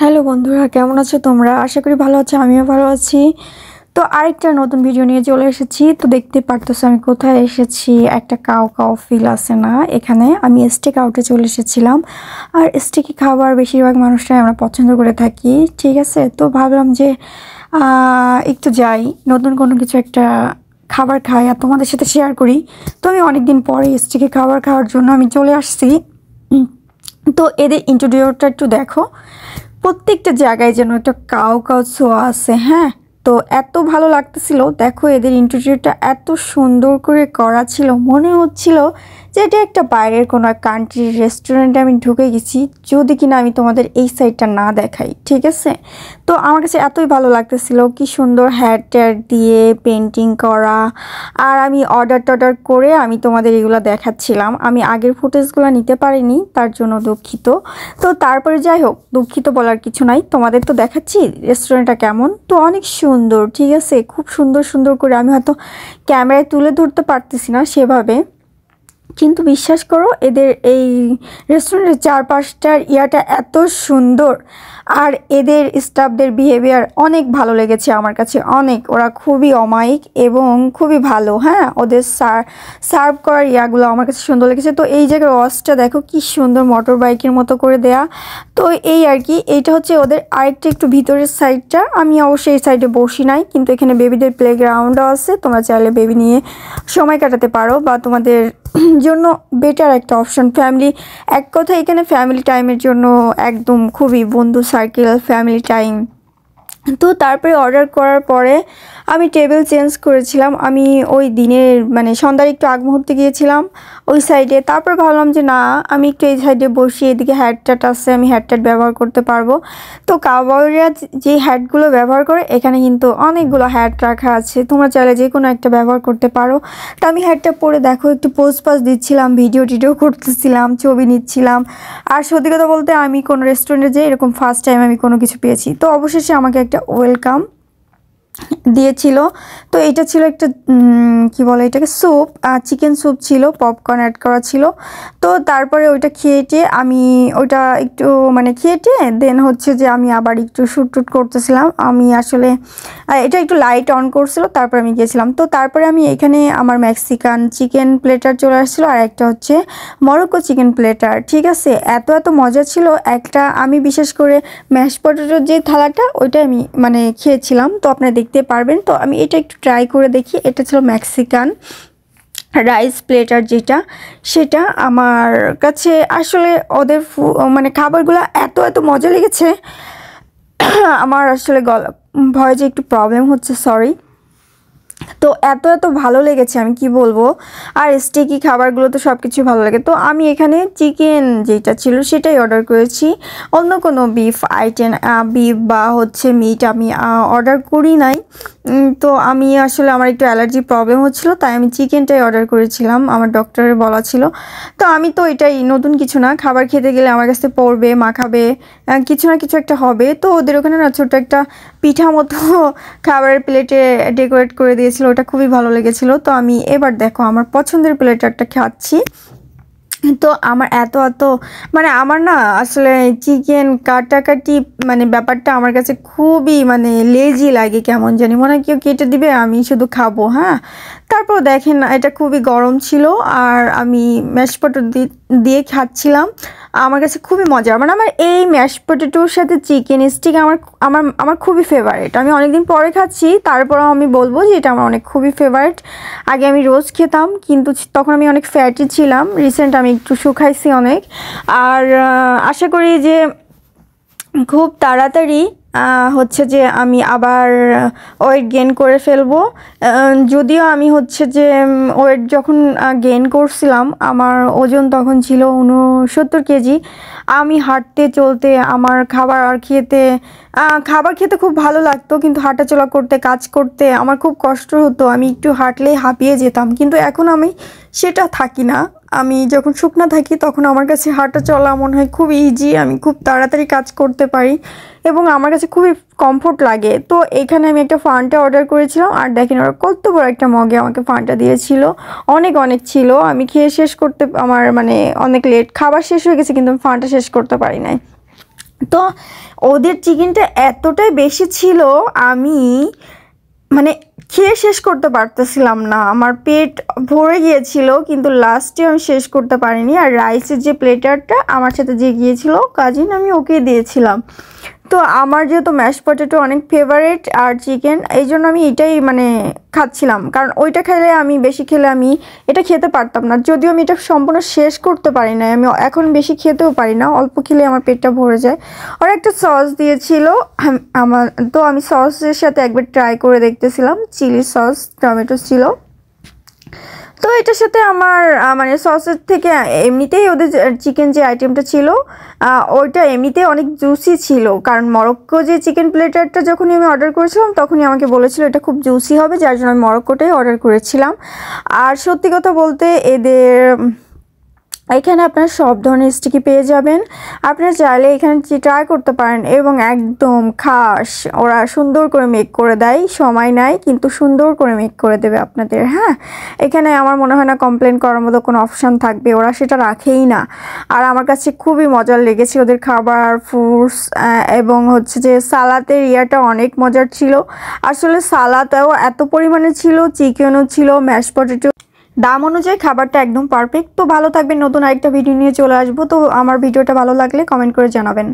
Hello বন্ধুরা, কেমন আছো তোমরা? আশা করি ভালো আছো, আমিও ভালো আছি। তো আরেকটা নতুন ভিডিও নিয়ে চলে এসেছি। তো দেখতে পারতেছো আমি কোথায় এসেছি। একটা কাউ কাউ ফিল আসে না এখানে? আমি স্টেক আউটে চলে এসেছিলাম। আর স্টেকি খাবার বেশিরভাগ মানুষরাই আমরা পছন্দ করে থাকি, ঠিক আছে? তো ভাবলাম যে একটু যাই, নতুন কোনো কিছু একটা খাবার খাই আর তোমাদের সাথে শেয়ার করি। তো আমি অনেকদিন পরে স্টেকি খাবার খাওয়ার জন্য আমি চলে আসছি। তো এদের ইন্টেরিয়রটা একটু দেখো, প্রত্যেকটা জায়গায় যেন একটা কাউ কাউ ছোঁয়া আছে। হ্যাঁ, তো এত ভালো লাগতেছিল। দেখো এদের ইন্টেরিয়রটা এত সুন্দর করে করা ছিল, মনে হচ্ছিল যে এটা একটা বাইরের কোনো কান্ট্রির রেস্টুরেন্টে আমি ঢুকে গেছি, যদি কিনা আমি তোমাদের এই সাইডটা না দেখাই, ঠিক আছে? তো আমার কাছে এতই ভালো লাগতেছিল, কি সুন্দর হ্যাড ট্যাড দিয়ে পেন্টিং করা। আর আমি অর্ডার করে আমি তোমাদের এগুলো দেখাচ্ছিলাম। আমি আগের ফুটেজগুলো নিতে পারিনি, তার জন্য দুঃখিত। তো তারপরে যাই হোক, দুঃখিত বলার কিছু নাই, তোমাদের তো দেখাচ্ছি রেস্টুরেন্টটা কেমন। তো অনেক সুন্দর, ঠিক আছে? খুব সুন্দর সুন্দর করে আমি হয়তো ক্যামেরায় তুলে ধরতে পারতেছি না সেভাবে, কিন্তু বিশ্বাস করো এদের এই রেস্টুরেন্টের চারপাশটার ইয়াটা এত সুন্দর। আর এদের স্টাফদের বিহেভিয়ার অনেক ভালো লেগেছে আমার কাছে, অনেক। ওরা খুবই অমায়িক এবং খুবই ভালো। হ্যাঁ, ওদের সার্ভ করার ইয়াগুলো আমার কাছে সুন্দর লেগেছে। তো এই জায়গার ওয়াচটা দেখো কি সুন্দর, মোটর বাইকের মতো করে দেয়া। তো এই আর কি, এইটা হচ্ছে ওদের আরেকটা একটু ভিতরের সাইডটা। আমি অবশ্যই এই সাইডে বসি নাই, কিন্তু এখানে বেবিদের প্লেগ্রাউন্ডও আছে, তোমরা চাইলে বেবি নিয়ে সময় কাটাতে পারো, বা তোমাদের জন্য বেটার একটা অপশন। ফ্যামিলি, এক কথা এখানে ফ্যামিলি টাইমের জন্য একদম খুবই বন্ধু সার্কেল, ফ্যামিলি টাইম। তো তারপরে অর্ডার করার পরে আমি টেবিল চেঞ্জ করেছিলাম। আমি ওই দিনের মানে সন্ধ্যার একটু আগ মুহূর্তে গিয়েছিলাম ওই সাইডে। তারপর ভাবলাম যে না, আমি একটু এই সাইডে বসি, এদিকে হ্যাডটাট আছে, আমি হ্যাডটাট ব্যবহার করতে পারবো। তো কাউবয়রা যে হ্যাডগুলো ব্যবহার করে, এখানে কিন্তু অনেকগুলো হ্যাড রাখা আছে, তোমরা চাইলে যে কোনো একটা ব্যবহার করতে পারো। তো আমি হ্যাডটা পরে দেখো একটু পোজ পাস দিচ্ছিলাম, ভিডিও টিডিও করতেছিলাম, ছবি নিচ্ছিলাম। আর সত্যি কথা বলতে আমি কোনো রেস্টুরেন্টে যে এরকম ফার্স্ট টাইম আমি কোনো কিছু পেয়েছি। তো অবশেষে আমাকে একটা ওয়েলকাম দিয়েছিল। তো এটা ছিল একটা কি বলে এটাকে, স্যুপ, চিকেন স্যুপ ছিল, পপকর্ন অ্যাড করা ছিল। তো তারপরে ওইটা খেয়েটে আমি ওইটা একটু মানে খেয়েটে দেন হচ্ছে যে আমি আবার একটু শ্যুট টুট করতেছিলাম। আমি আসলে এটা একটু লাইট অন করছিল, তারপর আমি গিয়েছিলাম। তো তারপরে আমি এখানে আমার মেক্সিকান চিকেন প্লেটার চলে আসছিলো, আর একটা হচ্ছে মরক্কো চিকেন প্লেটার, ঠিক আছে? এত এত মজা ছিল একটা। আমি বিশেষ করে ম্যাশ পটেটোর যে থালাটা, ওইটা আমি মানে খেয়েছিলাম, তো আপনারা দেখতে পারবেন। তো আমি এটা একটু ট্রাই করে দেখি। এটা ছিল মেক্সিকান রাইস প্লেটার, যেটা সেটা আমার কাছে আসলে ওদের মানে খাবারগুলো এত এত মজা লেগেছে। আমার আসলে গলা ভয়েসে একটু প্রবলেম হচ্ছে, সরি। তো এত এত ভালো লেগেছে, আমি কি বলবো। আর স্টেকি খাবারগুলো তো সব কিছু ভালো লাগে। তো আমি এখানে চিকেন যেটা ছিল সেটাই অর্ডার করেছি, অন্য কোনো বিফ আইটেম, বিফ বা হচ্ছে মিট আমি অর্ডার করি নাই। তো আমি আসলে আমার একটু অ্যালার্জি প্রবলেম হচ্ছিলো, তাই আমি চিকেনটাই অর্ডার করেছিলাম, আমার ডক্টরের বলা ছিল। তো আমি তো এটাই, নতুন কিছু না, খাবার খেতে গেলে আমার কাছে পড়বে, মাখাবে, কিছু না কিছু একটা হবে। তো ওদের ওখানে না ছোট্ট একটা পিঠা মতো খাবারের প্লেটে ডেকোরেট করে দিয়েছিল, ওটা খুবই ভালো লেগেছিল। তো আমি এবার দেখো আমার পছন্দের প্লেটারটা খাচ্ছি। তো আমার এত এত মানে আমার না আসলে চিকেন কাটাকাটি মানে ব্যাপারটা আমার কাছে খুবই মানে লেজি লাগে, কেমন জানি, মনে হয় কেউ কেটে দিবে, আমি শুধু খাবো। হ্যাঁ, তারপর দেখেন এটা খুবই গরম ছিল, আর আমি ম্যাশ পটেটো দিয়ে খাচ্ছিলাম। আমার কাছে খুবই মজা, মানে আমার এই ম্যাশ পটেটোর সাথে চিকেন স্টিক আমার আমার আমার খুবই ফেভারিট। আমি অনেকদিন পরে খাচ্ছি, তারপরেও আমি বলবো যে এটা আমার অনেক খুবই ফেভারিট। আগে আমি রোজ খেতাম, কিন্তু তখন আমি অনেক ফ্যাটি ছিলাম। রিসেন্ট আমি একটু শুকাইছি অনেক। আর আশা করি যে খুব তাড়াতাড়ি হচ্ছে যে আমি আবার ওয়েট গেইন করে ফেলবো। যদিও আমি হচ্ছে যে ওয়েট যখন গেইন করছিলাম, আমার ওজন তখন ছিল 69 কেজি। আমি হাঁটতে চলতে আমার খাবার খেতে খুব ভালো লাগতো, কিন্তু হাঁটাচলা করতে, কাজ করতে আমার খুব কষ্ট হতো। আমি একটু হাঁটলেই হাঁপিয়ে যেতাম, কিন্তু এখন আমি সেটা থাকি না। আমি যখন শুকনা থাকি তখন আমার কাছে হাঁটা চলা মনে হয় খুব ইজি, আমি খুব তাড়াতাড়ি কাজ করতে পারি এবং আমার কাছে খুবই কমফোর্ট লাগে। তো এখানে আমি একটা ফান্টা অর্ডার করেছিলাম, আর দেখেন ওরা কত বড় একটা মগে আমাকে ফান্টা দিয়েছিল, অনেক অনেক ছিল। আমি খেয়ে শেষ করতে আমার মানে অনেক লেট, খাবার শেষ হয়ে গেছে কিন্তু আমি ফান্টা শেষ করতে পারি নাই। তো ওদের চিকেনটা এতটাই বেশি ছিল, আমি মানে খেয়ে শেষ করতে পারতেছিলাম না, আমার পেট ভরে গিয়েছিল, কিন্তু লাস্টে আমি শেষ করতে পারিনি। আর রাইসের যে প্লেটারটা আমার সাথে যে গিয়েছিল কাজিন, আমি ওকে দিয়েছিলাম। তো আমার যেহেতু ম্যাশ পটেটো অনেক ফেভারিট আর চিকেন, এই জন্য আমি এটাই মানে খাচ্ছিলাম, কারণ ওইটা খেলে আমি বেশি খেলে আমি এটা খেতে পারতাম না, যদিও আমি এটা সম্পূর্ণ শেষ করতে পারি না, আমি এখন বেশি খেতেও পারি না, অল্প খেলে আমার পেটটা ভরে যায়। আর একটা সস দিয়েছিল আমার, তো আমি সসের সাথে একবার ট্রাই করে দেখতেছিলাম, চিলি সস টমেটো ছিল। তো এটার সাথে আমার মানে সসের থেকে এমনিতেই ওদের চিকেন যে আইটেমটা ছিল ওইটা এমনিতেই অনেক জুসি ছিল, কারণ মরক্কো যে চিকেন প্লেটারটা যখনই আমি অর্ডার করেছিলাম তখনই আমাকে বলেছিল এটা খুব জুসি হবে, যার জন্য আমি মরক্কোটাই অর্ডার করেছিলাম। আর সত্যি কথা বলতে এদের এখানে আপনারা সব ধরনের স্টিকি পেয়ে যাবেন, আপনারা চাইলে এখানে ট্রাই করতে পারেন, এবং একদম খাস, ওরা সুন্দর করে মেক করে দেয়, সময় নেয় কিন্তু সুন্দর করে মেক করে দেবে আপনাদের। হ্যাঁ, এখানে আমার মনে হয় না কমপ্লেন করার মতো কোনো অপশান থাকবে, ওরা সেটা রাখেই না। আর আমার কাছে খুবই মজার লেগেছে ওদের খাবার, ফ্রুটস এবং হচ্ছে যে সালাতের ইয়াটা অনেক মজার ছিল। আসলে সালাদও এত পরিমাণে ছিল, চিকেনও ছিল, ম্যাশ পটেটো, দাম অনুযায়ী খাবারটা একদম পারফেক্ট। তো ভালো থাকবেন, নতুন আরেকটা ভিডিও নিয়ে চলে আসবো। তো আমার ভিডিওটা ভালো লাগলে কমেন্ট করে জানাবেন।